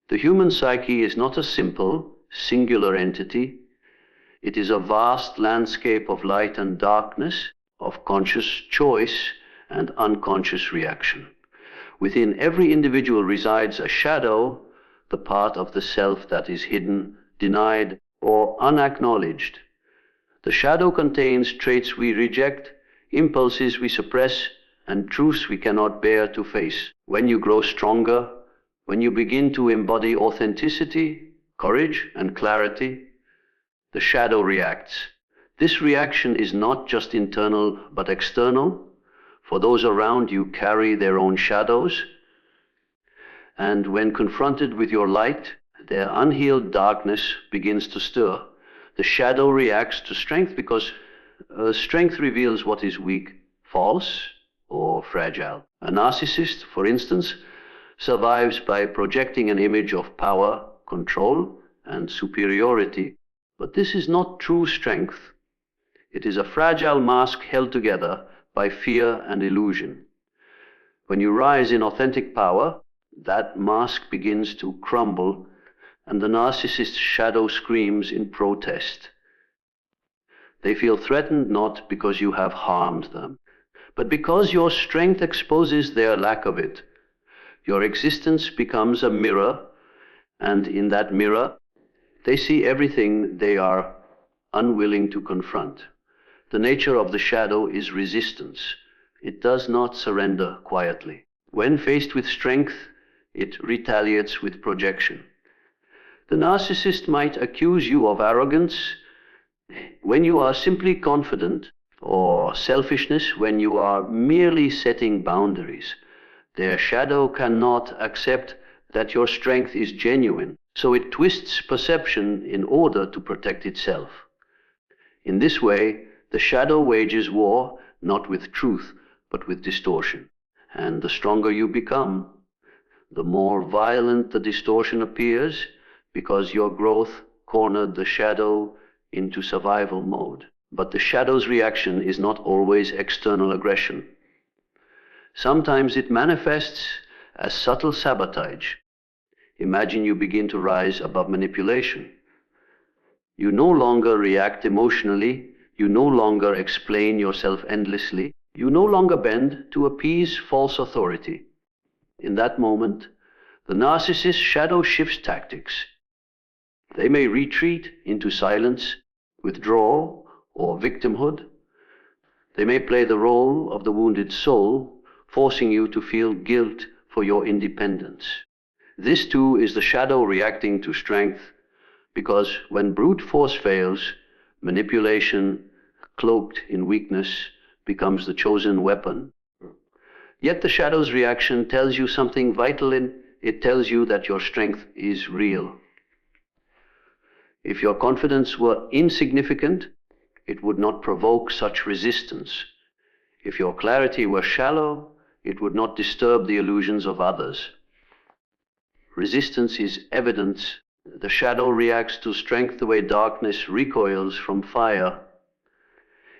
The human psyche is not a simple, singular entity. It is a vast landscape of light and darkness, of conscious choice and unconscious reaction. Within every individual resides a shadow, the part of the self that is hidden, denied, or unacknowledged. The shadow contains traits we reject, impulses we suppress, and truths we cannot bear to face. When you grow stronger, when you begin to embody authenticity, courage, and clarity, the shadow reacts. This reaction is not just internal, but external. For those around you carry their own shadows, and when confronted with your light, their unhealed darkness begins to stir. The shadow reacts to strength because strength reveals what is weak, false, or fragile. A narcissist, for instance, survives by projecting an image of power, control, and superiority. But this is not true strength. It is a fragile mask held together by fear and illusion. When you rise in authentic power, that mask begins to crumble, and the narcissist's shadow screams in protest. They feel threatened not because you have harmed them, but because your strength exposes their lack of it. Your existence becomes a mirror, and in that mirror, they see everything they are unwilling to confront. The nature of the shadow is resistance. It does not surrender quietly. When faced with strength, it retaliates with projection. The narcissist might accuse you of arrogance when you are simply confident, or selfishness when you are merely setting boundaries. Their shadow cannot accept that your strength is genuine, so it twists perception in order to protect itself. In this way, the shadow wages war not with truth, but with distortion. And the stronger you become, the more violent the distortion appears, because your growth cornered the shadow into survival mode. But the shadow's reaction is not always external aggression. Sometimes it manifests as subtle sabotage. Imagine you begin to rise above manipulation. You no longer react emotionally. You no longer explain yourself endlessly. You no longer bend to appease false authority. In that moment, the narcissist's shadow shifts tactics. They may retreat into silence, withdrawal, or victimhood. They may play the role of the wounded soul, forcing you to feel guilt for your independence. This too is the shadow reacting to strength, because when brute force fails, manipulation, cloaked in weakness, becomes the chosen weapon. Yet the shadow's reaction tells you something vital. It tells you that your strength is real. If your confidence were insignificant, it would not provoke such resistance. If your clarity were shallow, it would not disturb the illusions of others. Resistance is evidence. The shadow reacts to strength the way darkness recoils from fire.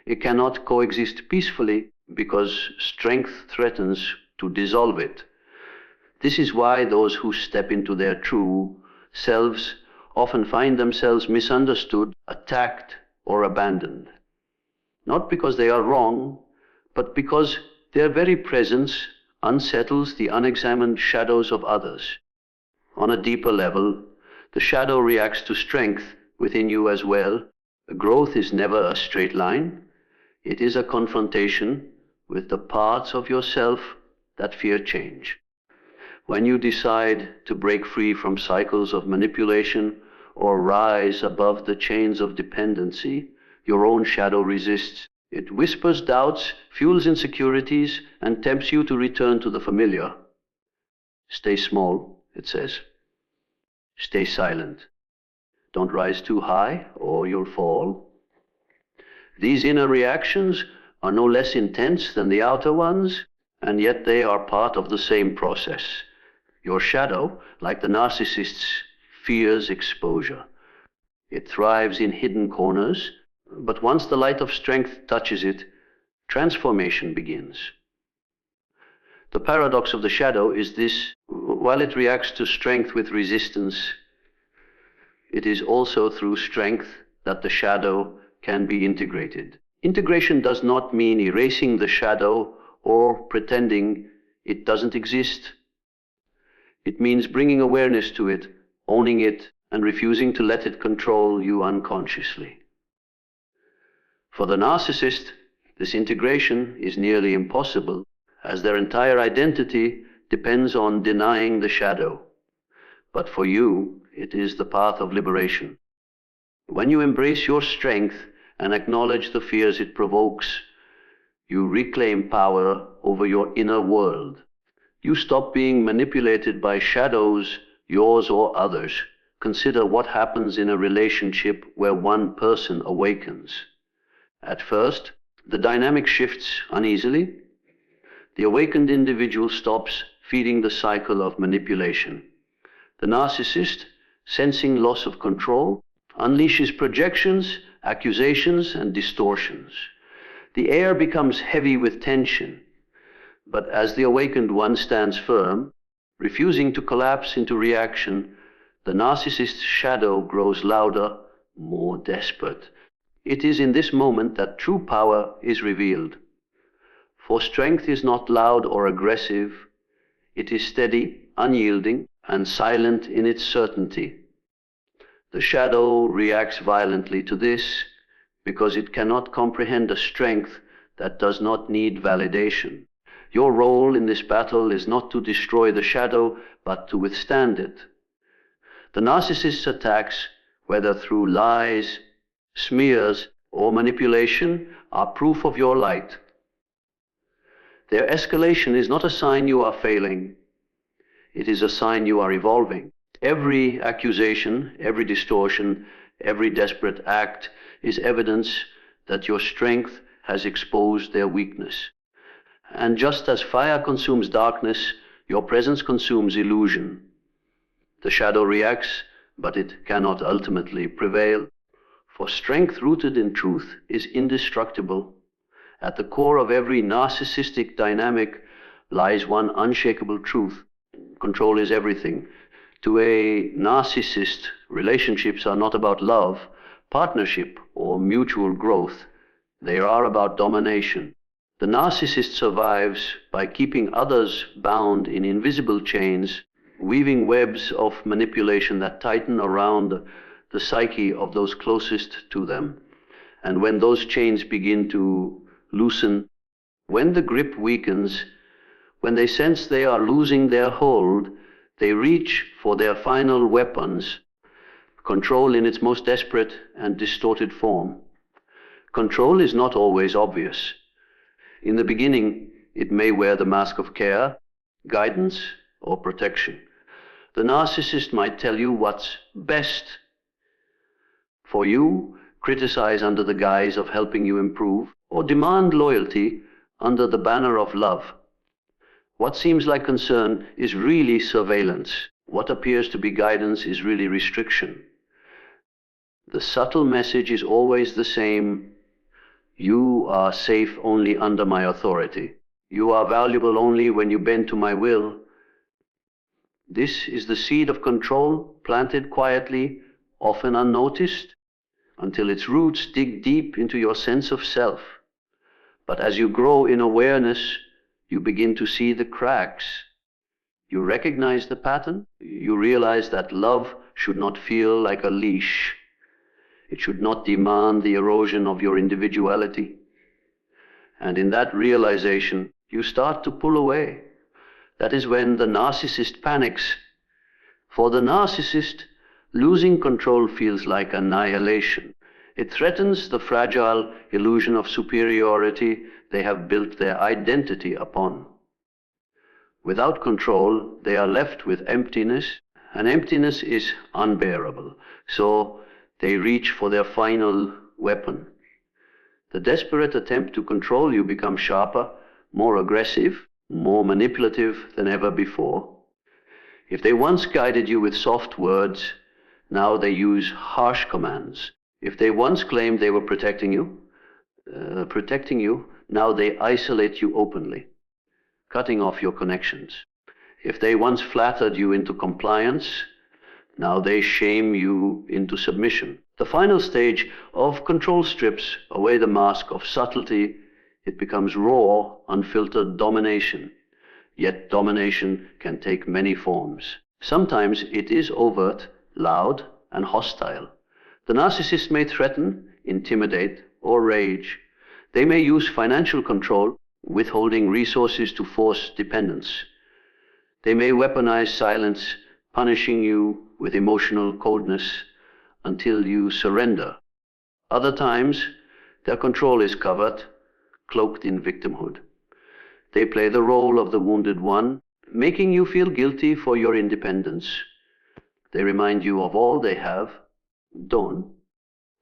It cannot coexist peacefully because strength threatens to dissolve it. This is why those who step into their true selves often find themselves misunderstood, attacked, or abandoned. Not because they are wrong, but because their very presence unsettles the unexamined shadows of others. On a deeper level, the shadow reacts to strength within you as well. Growth is never a straight line. It is a confrontation with the parts of yourself that fear change. When you decide to break free from cycles of manipulation or rise above the chains of dependency, your own shadow resists. It whispers doubts, fuels insecurities, and tempts you to return to the familiar. Stay small, it says. Stay silent. Don't rise too high, or you'll fall. These inner reactions are no less intense than the outer ones, and yet they are part of the same process. Your shadow, like the narcissist's, fears exposure. It thrives in hidden corners, but once the light of strength touches it, transformation begins. The paradox of the shadow is this: while it reacts to strength with resistance, it is also through strength that the shadow can be integrated. Integration does not mean erasing the shadow or pretending it doesn't exist. It means bringing awareness to it, owning it, and refusing to let it control you unconsciously. For the narcissist, this integration is nearly impossible, as their entire identity depends on denying the shadow. But for you, it is the path of liberation. When you embrace your strength and acknowledge the fears it provokes, you reclaim power over your inner world. You stop being manipulated by shadows, yours or others. Consider what happens in a relationship where one person awakens. At first, the dynamic shifts uneasily. The awakened individual stops feeding the cycle of manipulation. The narcissist, sensing loss of control, unleashes projections, accusations, and distortions. The air becomes heavy with tension. But as the awakened one stands firm, refusing to collapse into reaction, the narcissist's shadow grows louder, more desperate. It is in this moment that true power is revealed. For strength is not loud or aggressive. It is steady, unyielding, and silent in its certainty. The shadow reacts violently to this because it cannot comprehend a strength that does not need validation. Your role in this battle is not to destroy the shadow, but to withstand it. The narcissist's attacks, whether through lies, smears, or manipulation, are proof of your light. Their escalation is not a sign you are failing. It is a sign you are evolving. Every accusation, every distortion, every desperate act is evidence that your strength has exposed their weakness. And just as fire consumes darkness, your presence consumes illusion. The shadow reacts, but it cannot ultimately prevail. For strength rooted in truth is indestructible. At the core of every narcissistic dynamic lies one unshakable truth: control is everything. To a narcissist, relationships are not about love, partnership, or mutual growth. They are about domination. The narcissist survives by keeping others bound in invisible chains, weaving webs of manipulation that tighten around the psyche of those closest to them. And when those chains begin to loosen, when the grip weakens, when they sense they are losing their hold, they reach for their final weapons, control in its most desperate and distorted form. Control is not always obvious. In the beginning, it may wear the mask of care, guidance, or protection. The narcissist might tell you what's best for you, criticize under the guise of helping you improve, or demand loyalty under the banner of love. What seems like concern is really surveillance. What appears to be guidance is really restriction. The subtle message is always the same: you are safe only under my authority. You are valuable only when you bend to my will. This is the seed of control, planted quietly, often unnoticed, until its roots dig deep into your sense of self. But as you grow in awareness, you begin to see the cracks. You recognize the pattern. You realize that love should not feel like a leash. It should not demand the erosion of your individuality. And in that realization, you start to pull away. That is when the narcissist panics. For the narcissist, losing control feels like annihilation. It threatens the fragile illusion of superiority they have built their identity upon. Without control, they are left with emptiness, and emptiness is unbearable. So they reach for their final weapon. The desperate attempt to control you becomes sharper, more aggressive, more manipulative than ever before. If they once guided you with soft words, now they use harsh commands. If they once claimed they were protecting you, now they isolate you openly. cutting off your connections. If they once flattered you into compliance, now they shame you into submission. The final stage of control strips away the mask of subtlety. It becomes raw, unfiltered domination. Yet domination can take many forms. Sometimes it is overt, loud, and hostile. The narcissist may threaten, intimidate, or rage. They may use financial control, withholding resources to force dependence. They may weaponize silence, punishing you with emotional coldness until you surrender. Other times, their control is covered, cloaked in victimhood. They play the role of the wounded one, making you feel guilty for your independence. They remind you of all they have done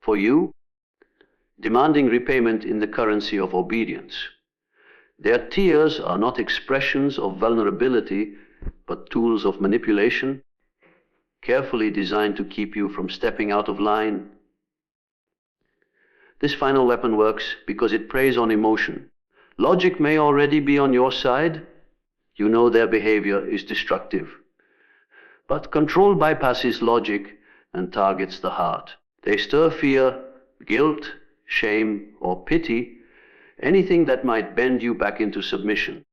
for you, demanding repayment in the currency of obedience. Their tears are not expressions of vulnerability, but tools of manipulation, carefully designed to keep you from stepping out of line. This final weapon works because it preys on emotion. Logic may already be on your side. You know their behavior is destructive. But control bypasses logic and targets the heart. They stir fear, guilt, shame, or pity, anything that might bend you back into submission.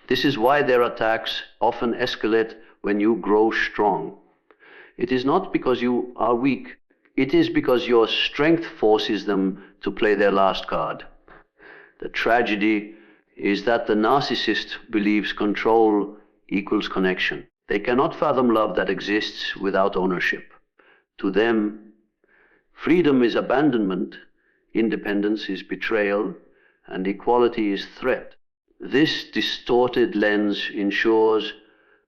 This is why their attacks often escalate when you grow strong. It is not because you are weak. It is because your strength forces them to play their last card. The tragedy is that the narcissist believes control equals connection. They cannot fathom love that exists without ownership. To them, freedom is abandonment, independence is betrayal, and equality is threat. This distorted lens ensures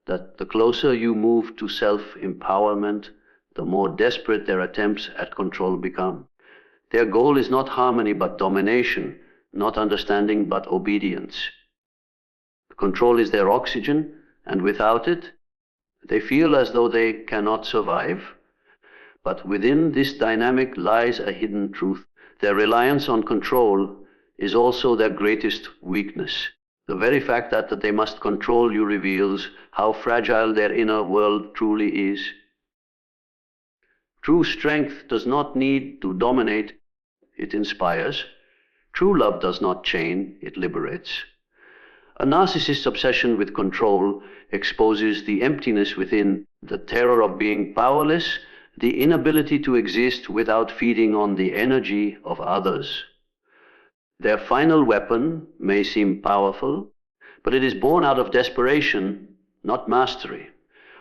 that the closer you move to self-empowerment, the more desperate their attempts at control become. Their goal is not harmony but domination, not understanding but obedience. Control is their oxygen, and without it, they feel as though they cannot survive. But within this dynamic lies a hidden truth. Their reliance on control is also their greatest weakness. The very fact that they must control you reveals how fragile their inner world truly is. True strength does not need to dominate, it inspires. True love does not chain, it liberates. A narcissist's obsession with control exposes the emptiness within, the terror of being powerless, the inability to exist without feeding on the energy of others. Their final weapon may seem powerful, but it is born out of desperation, not mastery.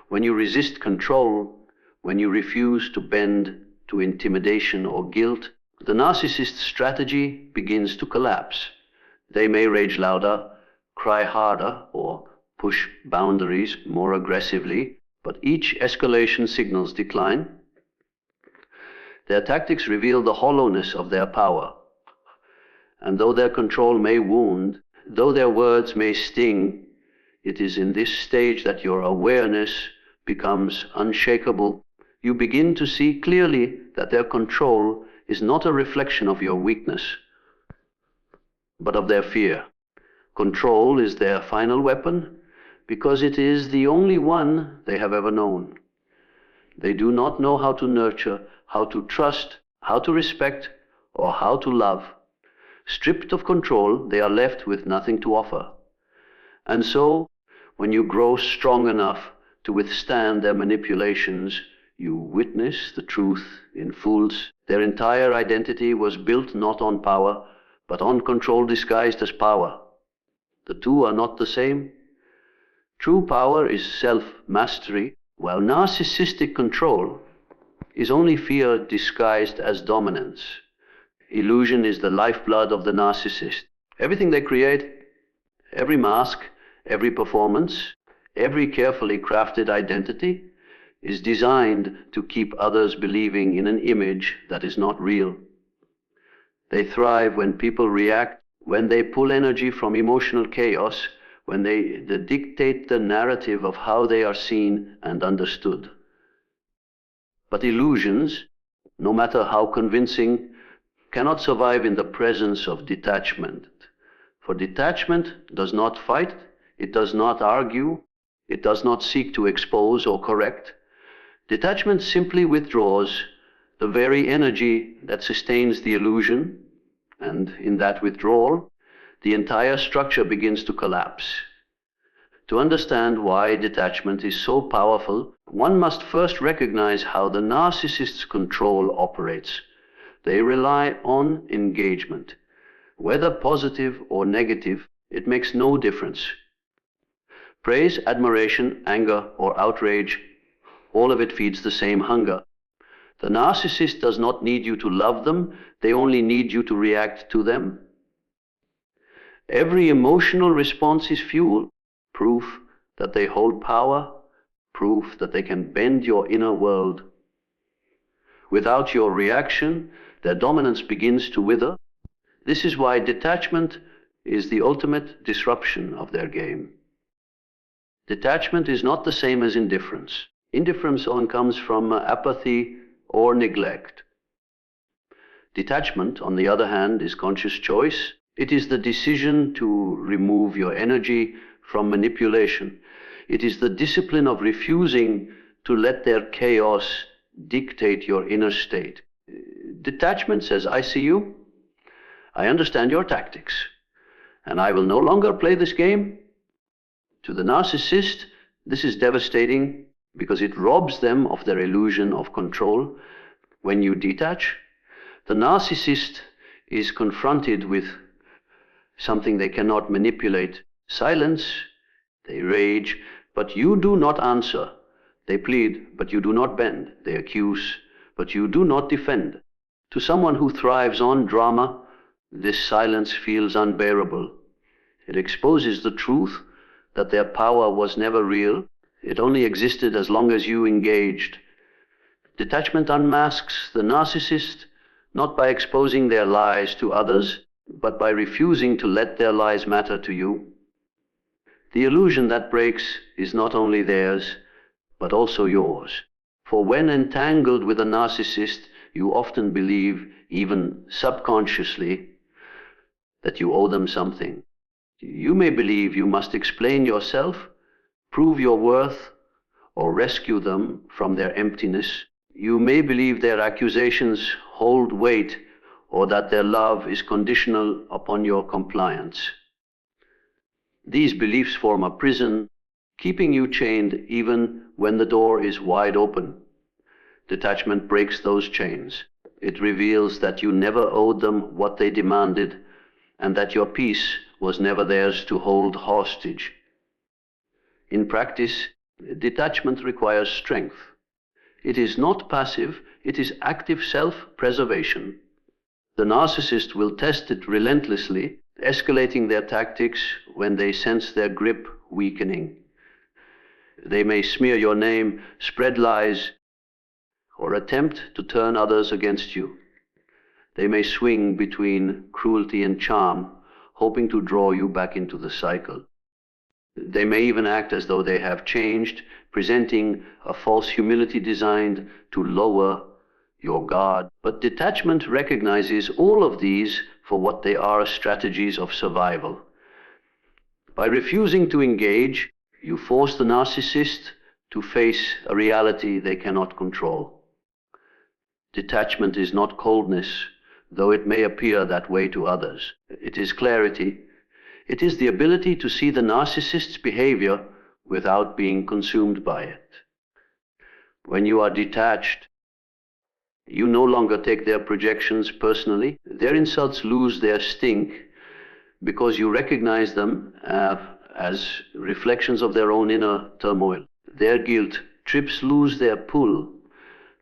When you resist control, when you refuse to bend to intimidation or guilt, the narcissist's strategy begins to collapse. They may rage louder, cry harder, or push boundaries more aggressively, but each escalation signals decline. Their tactics reveal the hollowness of their power. And though their control may wound, though their words may sting, it is in this stage that your awareness becomes unshakable. You begin to see clearly that their control is not a reflection of your weakness, but of their fear. Control is their final weapon because it is the only one they have ever known. They do not know how to nurture, how to trust, how to respect, or how to love. Stripped of control, they are left with nothing to offer. And so, when you grow strong enough to withstand their manipulations, you witness the truth in fools. Their entire identity was built not on power, but on control disguised as power. The two are not the same. True power is self-mastery, while narcissistic control is only fear disguised as dominance. Illusion is the lifeblood of the narcissist. Everything they create, every mask, every performance, every carefully crafted identity is designed to keep others believing in an image that is not real. They thrive when people react, when they pull energy from emotional chaos, when they dictate the narrative of how they are seen and understood. But illusions, no matter how convincing, cannot survive in the presence of detachment. For detachment does not fight, It does not argue. It does not seek to expose or correct. Detachment simply withdraws the very energy that sustains the illusion, and in that withdrawal, the entire structure begins to collapse. To understand why detachment is so powerful, one must first recognize how the narcissist's control operates. They rely on engagement. Whether positive or negative, it makes no difference. Praise, admiration, anger, or outrage, all of it feeds the same hunger. The narcissist does not need you to love them, they only need you to react to them. Every emotional response is fuel, proof that they hold power, proof that they can bend your inner world. Without your reaction, their dominance begins to wither. This is why detachment is the ultimate disruption of their game. Detachment is not the same as indifference. Indifference often comes from apathy or neglect. Detachment, on the other hand, is conscious choice. It is the decision to remove your energy from manipulation. It is the discipline of refusing to let their chaos dictate your inner state. Detachment says, I see you, I understand your tactics, and I will no longer play this game. To the narcissist, this is devastating because it robs them of their illusion of control. When you detach, the narcissist is confronted with something they cannot manipulate. Silence, they rage, but you do not answer. They plead, but you do not bend. They accuse, but you do not defend. To someone who thrives on drama, this silence feels unbearable. It exposes the truth that their power was never real. It only existed as long as you engaged. Detachment unmasks the narcissist not by exposing their lies to others, but by refusing to let their lies matter to you. The illusion that breaks is not only theirs, but also yours. For when entangled with a narcissist, you often believe, even subconsciously, that you owe them something. You may believe you must explain yourself, prove your worth, or rescue them from their emptiness. You may believe their accusations hold weight, or that their love is conditional upon your compliance. These beliefs form a prison, keeping you chained even when the door is wide open. Detachment breaks those chains. It reveals that you never owed them what they demanded, and that your peace was never theirs to hold hostage. In practice, detachment requires strength. It is not passive, it is active self-preservation. The narcissist will test it relentlessly, escalating their tactics when they sense their grip weakening. They may smear your name, spread lies, or attempt to turn others against you. They may swing between cruelty and charm, hoping to draw you back into the cycle. They may even act as though they have changed, presenting a false humility designed to lower your guard. But detachment recognizes all of these for what they are: strategies of survival. By refusing to engage, you force the narcissist to face a reality they cannot control. Detachment is not coldness, though it may appear that way to others. It is clarity. It is the ability to see the narcissist's behavior without being consumed by it. When you are detached, you no longer take their projections personally. Their insults lose their sting because you recognize them as reflections of their own inner turmoil. Their guilt trips lose their pull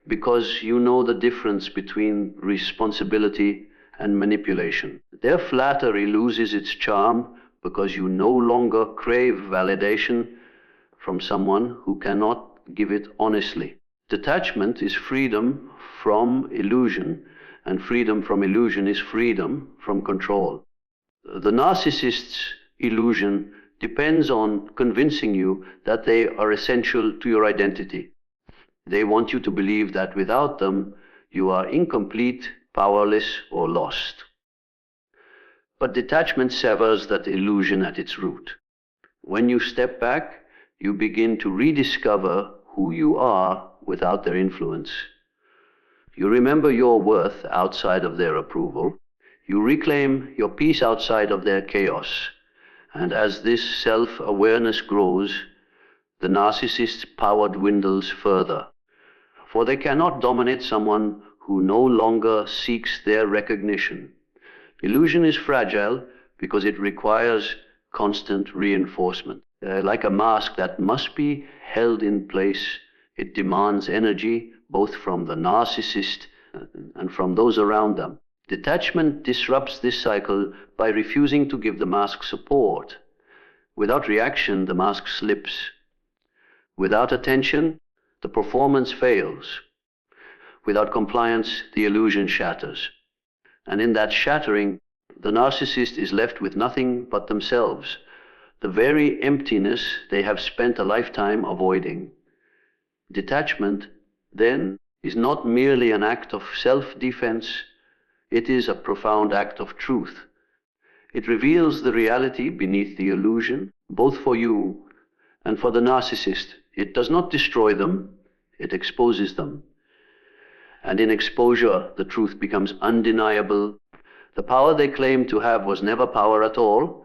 because you know the difference between responsibility and manipulation. Their flattery loses its charm because you no longer crave validation from someone who cannot give it honestly. Detachment is freedom from illusion, and freedom from illusion is freedom from control. The narcissist's illusion depends on convincing you that they are essential to your identity. They want you to believe that without them, you are incomplete, powerless, or lost. But detachment severs that illusion at its root. When you step back, you begin to rediscover who you are without their influence. You remember your worth outside of their approval. You reclaim your peace outside of their chaos. And as this self-awareness grows, the narcissist's power dwindles further. For they cannot dominate someone who no longer seeks their recognition. Illusion is fragile because it requires constant reinforcement. Like a mask that must be held in place, it demands energy both from the narcissist and from those around them. Detachment disrupts this cycle by refusing to give the mask support. Without reaction, the mask slips. Without attention, the performance fails. Without compliance, the illusion shatters. And in that shattering, the narcissist is left with nothing but themselves, the very emptiness they have spent a lifetime avoiding. Detachment, then, is not merely an act of self-defense, it is a profound act of truth. It reveals the reality beneath the illusion, both for you and for the narcissist. It does not destroy them, it exposes them. And in exposure, the truth becomes undeniable. The power they claim to have was never power at all,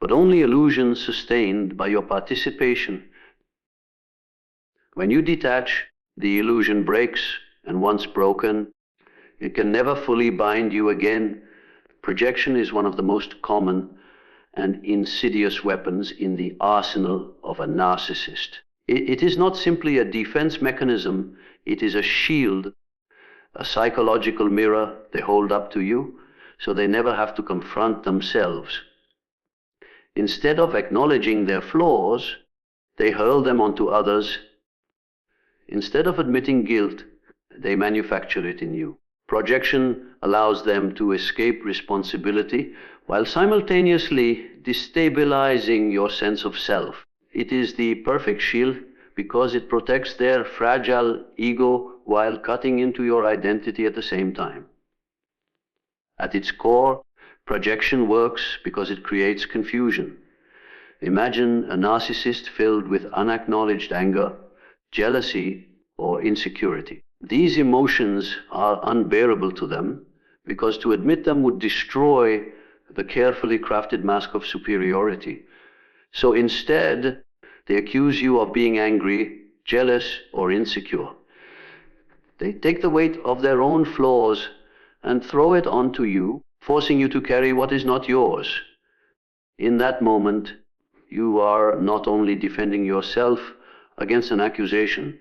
but only illusion sustained by your participation. When you detach, the illusion breaks, and once broken, it can never fully bind you again. Projection is one of the most common and insidious weapons in the arsenal of a narcissist. It is not simply a defense mechanism, it is a shield, a psychological mirror they hold up to you, so they never have to confront themselves. Instead of acknowledging their flaws, they hurl them onto others. Instead of admitting guilt, they manufacture it in you. Projection allows them to escape responsibility while simultaneously destabilizing your sense of self. It is the perfect shield because it protects their fragile ego while cutting into your identity at the same time. At its core, projection works because it creates confusion. Imagine a narcissist filled with unacknowledged anger, jealousy, or insecurity. These emotions are unbearable to them because to admit them would destroy the carefully crafted mask of superiority. So instead, they accuse you of being angry, jealous, or insecure. They take the weight of their own flaws and throw it onto you, forcing you to carry what is not yours. In that moment, you are not only defending yourself against an accusation,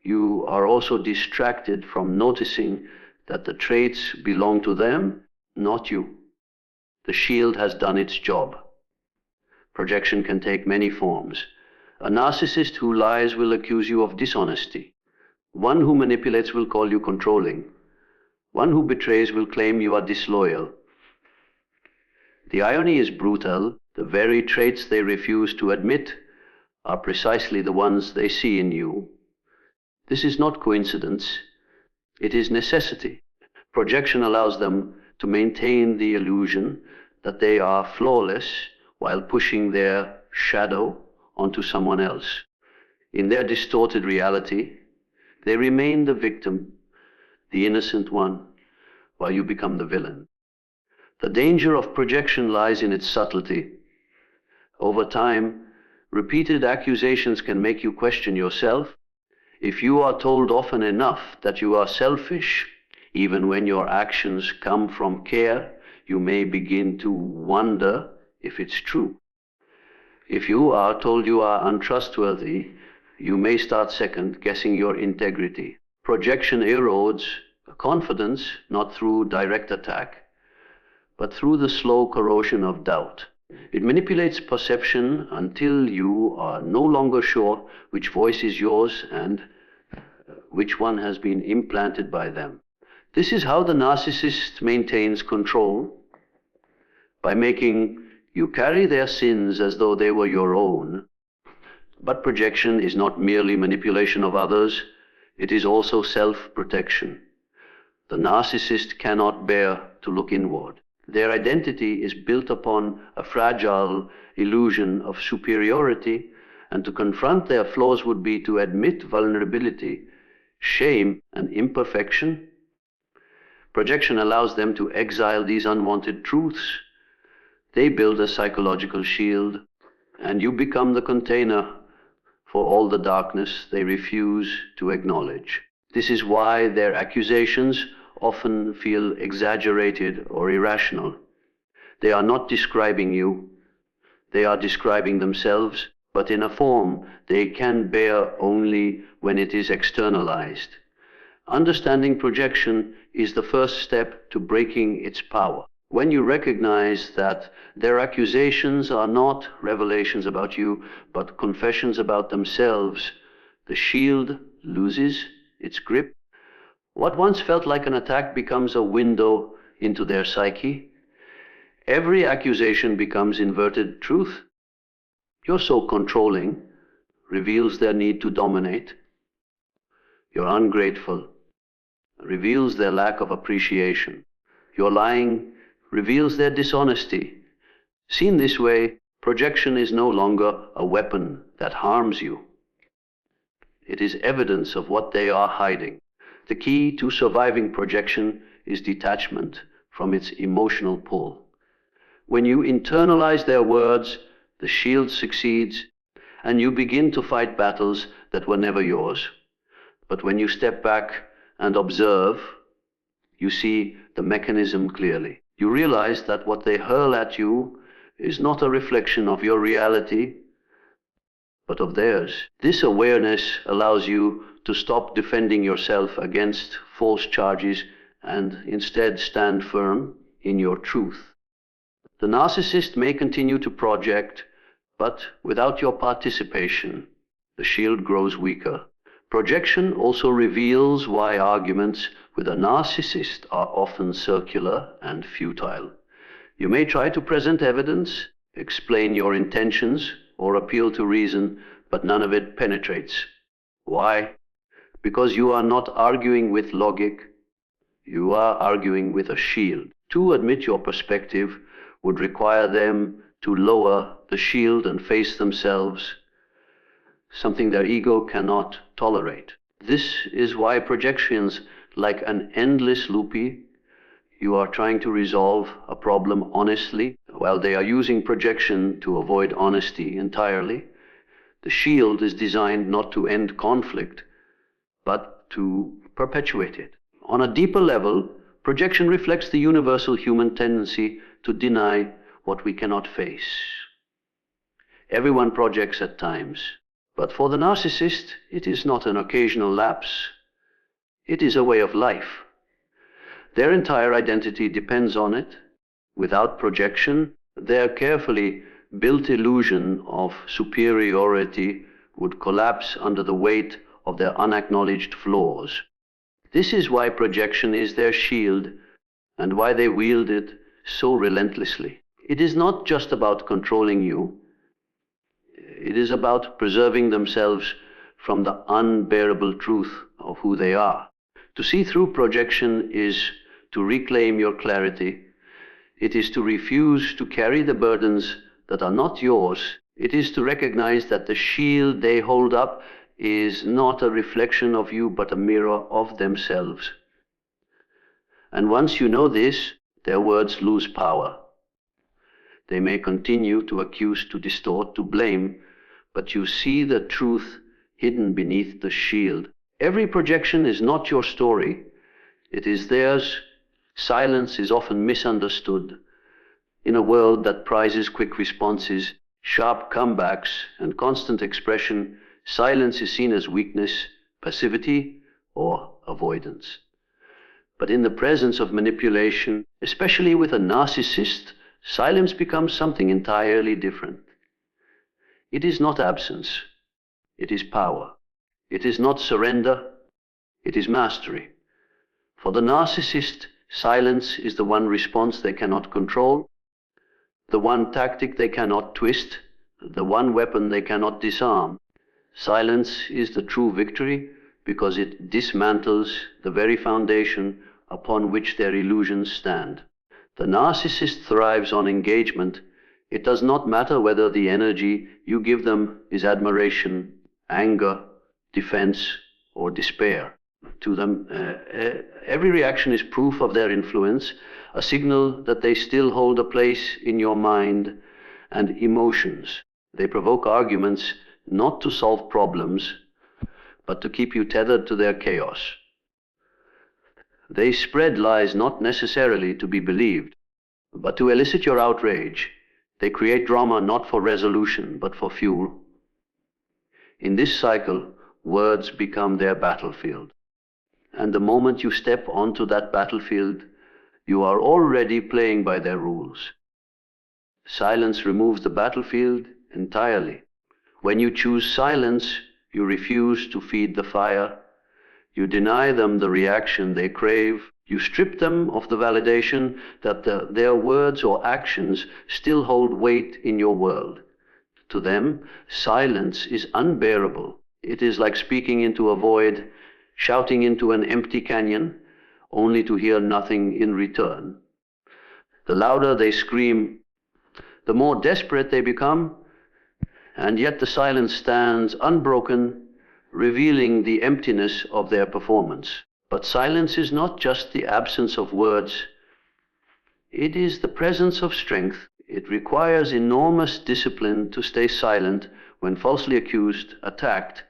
you are also distracted from noticing that the traits belong to them, not you. The shield has done its job. Projection can take many forms. A narcissist who lies will accuse you of dishonesty. One who manipulates will call you controlling. One who betrays will claim you are disloyal. The irony is brutal. The very traits they refuse to admit are precisely the ones they see in you. This is not coincidence. It is necessity. Projection allows them to maintain the illusion that they are flawless while pushing their shadow onto someone else. In their distorted reality, they remain the victim, the innocent one, while you become the villain. The danger of projection lies in its subtlety. Over time, repeated accusations can make you question yourself. If you are told often enough that you are selfish, even when your actions come from care, you may begin to wonder if it's true. If you are told you are untrustworthy, you may start second-guessing your integrity. Projection erodes confidence not through direct attack, but through the slow corrosion of doubt. It manipulates perception until you are no longer sure which voice is yours and which one has been implanted by them. This is how the narcissist maintains control, by making you carry their sins as though they were your own. But projection is not merely manipulation of others, it is also self-protection. The narcissist cannot bear to look inward. Their identity is built upon a fragile illusion of superiority, and to confront their flaws would be to admit vulnerability, shame, and imperfection. Projection allows them to exile these unwanted truths. They build a psychological shield, and you become the container for all the darkness they refuse to acknowledge. This is why their accusations often feel exaggerated or irrational. They are not describing you, they are describing themselves, but in a form they can bear only when it is externalized. Understanding projection is the first step to breaking its power. When you recognize that their accusations are not revelations about you, but confessions about themselves, the shield loses its grip. What once felt like an attack becomes a window into their psyche. Every accusation becomes inverted truth. You're so controlling reveals their need to dominate. You're ungrateful reveals their lack of appreciation. Your lying reveals their dishonesty. Seen this way, projection is no longer a weapon that harms you. It is evidence of what they are hiding. The key to surviving projection is detachment from its emotional pull. When you internalize their words, the shield succeeds, and you begin to fight battles that were never yours. But when you step back and observe, you see the mechanism clearly. You realize that what they hurl at you is not a reflection of your reality, but of theirs. This awareness allows you to stop defending yourself against false charges and instead stand firm in your truth. The narcissist may continue to project, but without your participation, the shield grows weaker. Projection also reveals why arguments with a narcissist are often circular and futile. You may try to present evidence, explain your intentions, or appeal to reason, but none of it penetrates. Why? Because you are not arguing with logic, you are arguing with a shield. To admit your perspective would require them to lower the shield and face themselves, something their ego cannot tolerate. This is why projections like an endless loopy. You are trying to resolve a problem honestly, while they are using projection to avoid honesty entirely. The shield is designed not to end conflict, but to perpetuate it. On a deeper level, projection reflects the universal human tendency to deny what we cannot face. Everyone projects at times, but for the narcissist, it is not an occasional lapse. It is a way of life. Their entire identity depends on it. Without projection, their carefully built illusion of superiority would collapse under the weight of their unacknowledged flaws. This is why projection is their shield and why they wield it so relentlessly. It is not just about controlling you. It is about preserving themselves from the unbearable truth of who they are. To see through projection is to reclaim your clarity. It is to refuse to carry the burdens that are not yours. It is to recognize that the shield they hold up is not a reflection of you, but a mirror of themselves. And once you know this, their words lose power. They may continue to accuse, to distort, to blame, but you see the truth hidden beneath the shield. Every projection is not your story. It is theirs. Silence is often misunderstood. In a world that prizes quick responses, sharp comebacks, and constant expression, silence is seen as weakness, passivity, or avoidance. But in the presence of manipulation, especially with a narcissist, silence becomes something entirely different. It is not absence. It is power. It is not surrender. It is mastery. For the narcissist, silence is the one response they cannot control, the one tactic they cannot twist, the one weapon they cannot disarm. Silence is the true victory because it dismantles the very foundation upon which their illusions stand. The narcissist thrives on engagement. It does not matter whether the energy you give them is admiration, anger, defense, or despair. To them, every reaction is proof of their influence, a signal that they still hold a place in your mind and emotions. They provoke arguments not to solve problems, but to keep you tethered to their chaos. They spread lies not necessarily to be believed, but to elicit your outrage. They create drama not for resolution, but for fuel. In this cycle, words become their battlefield. And the moment you step onto that battlefield, you are already playing by their rules. Silence removes the battlefield entirely. When you choose silence, you refuse to feed the fire. You deny them the reaction they crave. You strip them of the validation that their words or actions still hold weight in your world. To them, silence is unbearable. It is like speaking into a void, shouting into an empty canyon, only to hear nothing in return. The louder they scream, the more desperate they become, and yet the silence stands unbroken, revealing the emptiness of their performance. But silence is not just the absence of words. It is the presence of strength. It requires enormous discipline to stay silent when falsely accused, attacked,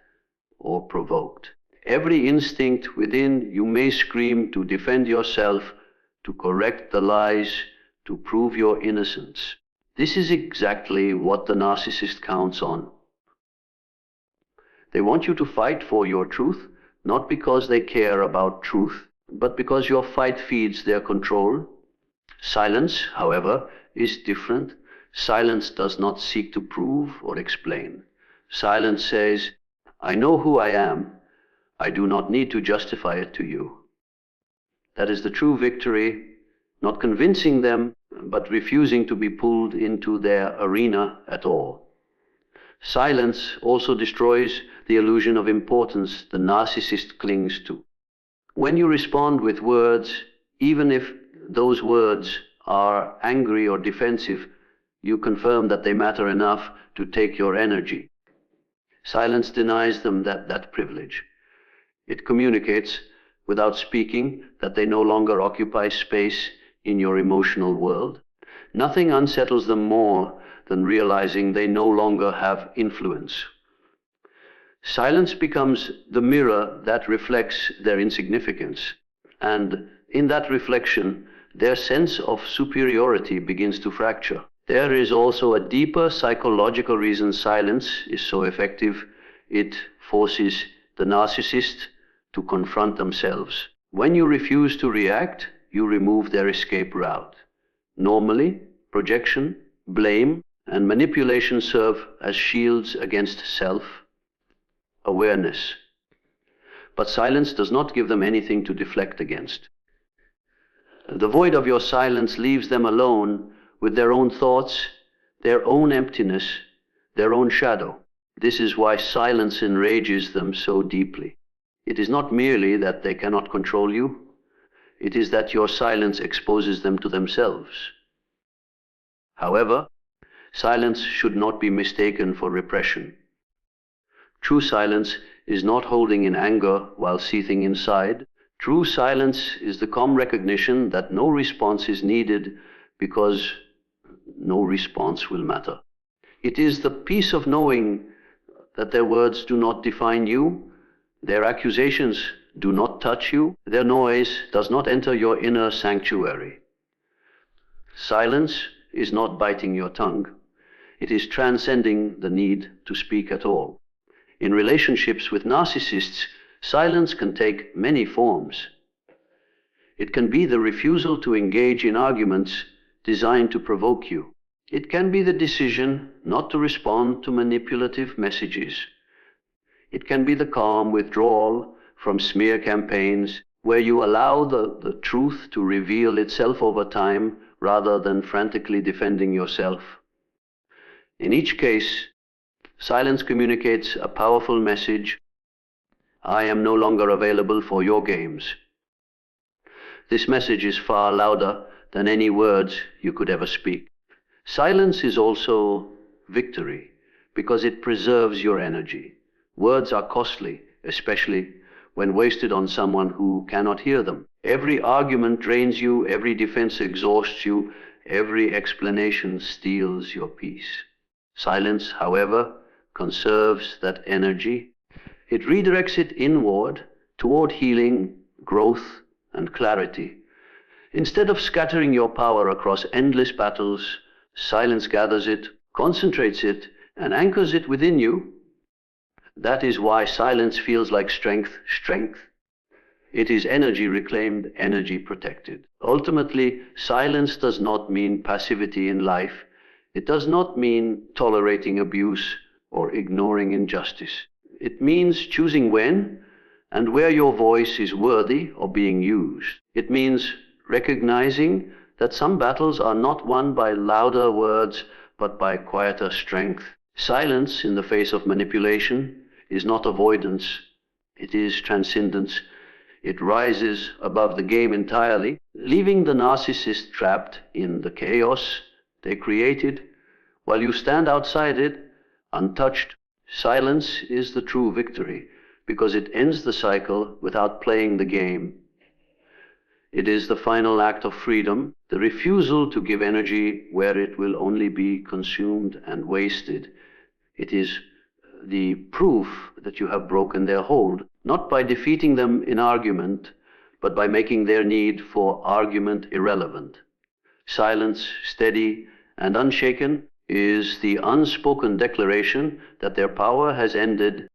or provoked. Every instinct within you may scream to defend yourself, to correct the lies, to prove your innocence. This is exactly what the narcissist counts on. They want you to fight for your truth, not because they care about truth, but because your fight feeds their control. Silence, however, is different. Silence does not seek to prove or explain. Silence says, I know who I am. I do not need to justify it to you. That is the true victory, not convincing them, but refusing to be pulled into their arena at all. Silence also destroys the illusion of importance the narcissist clings to. When you respond with words, even if those words are angry or defensive, you confirm that they matter enough to take your energy. Silence denies them that privilege. It communicates, without speaking, that they no longer occupy space in your emotional world. Nothing unsettles them more than realizing they no longer have influence. Silence becomes the mirror that reflects their insignificance, and in that reflection, their sense of superiority begins to fracture. There is also a deeper psychological reason silence is so effective. It forces the narcissist to confront themselves. When you refuse to react, you remove their escape route. Normally, projection, blame, and manipulation serve as shields against self-awareness. But silence does not give them anything to deflect against. The void of your silence leaves them alone with their own thoughts, their own emptiness, their own shadow. This is why silence enrages them so deeply. It is not merely that they cannot control you, it is that your silence exposes them to themselves. However, silence should not be mistaken for repression. True silence is not holding in anger while seething inside. True silence is the calm recognition that no response is needed because no response will matter. It is the peace of knowing that their words do not define you, their accusations do not touch you, their noise does not enter your inner sanctuary. Silence is not biting your tongue. It is transcending the need to speak at all. In relationships with narcissists, silence can take many forms. It can be the refusal to engage in arguments designed to provoke you. It can be the decision not to respond to manipulative messages. It can be the calm withdrawal from smear campaigns where you allow the truth to reveal itself over time rather than frantically defending yourself. In each case, silence communicates a powerful message. I am no longer available for your games. This message is far louder than any words you could ever speak. Silence is also victory because it preserves your energy. Words are costly, especially when wasted on someone who cannot hear them. Every argument drains you, every defense exhausts you, every explanation steals your peace. Silence, however, conserves that energy. It redirects it inward toward healing, growth, and clarity. Instead of scattering your power across endless battles, silence gathers it, concentrates it, and anchors it within you. That is why silence feels like strength. It is energy reclaimed, energy protected. Ultimately, silence does not mean passivity in life. It does not mean tolerating abuse or ignoring injustice. It means choosing when and where your voice is worthy of being used. It means recognizing that some battles are not won by louder words, but by quieter strength. Silence in the face of manipulation is not avoidance, it is transcendence. It rises above the game entirely, leaving the narcissist trapped in the chaos they created, while you stand outside it, untouched. Silence is the true victory, because it ends the cycle without playing the game. It is the final act of freedom, the refusal to give energy where it will only be consumed and wasted. It is the proof that you have broken their hold, not by defeating them in argument, but by making their need for argument irrelevant. Silence, steady and unshaken, is the unspoken declaration that their power has ended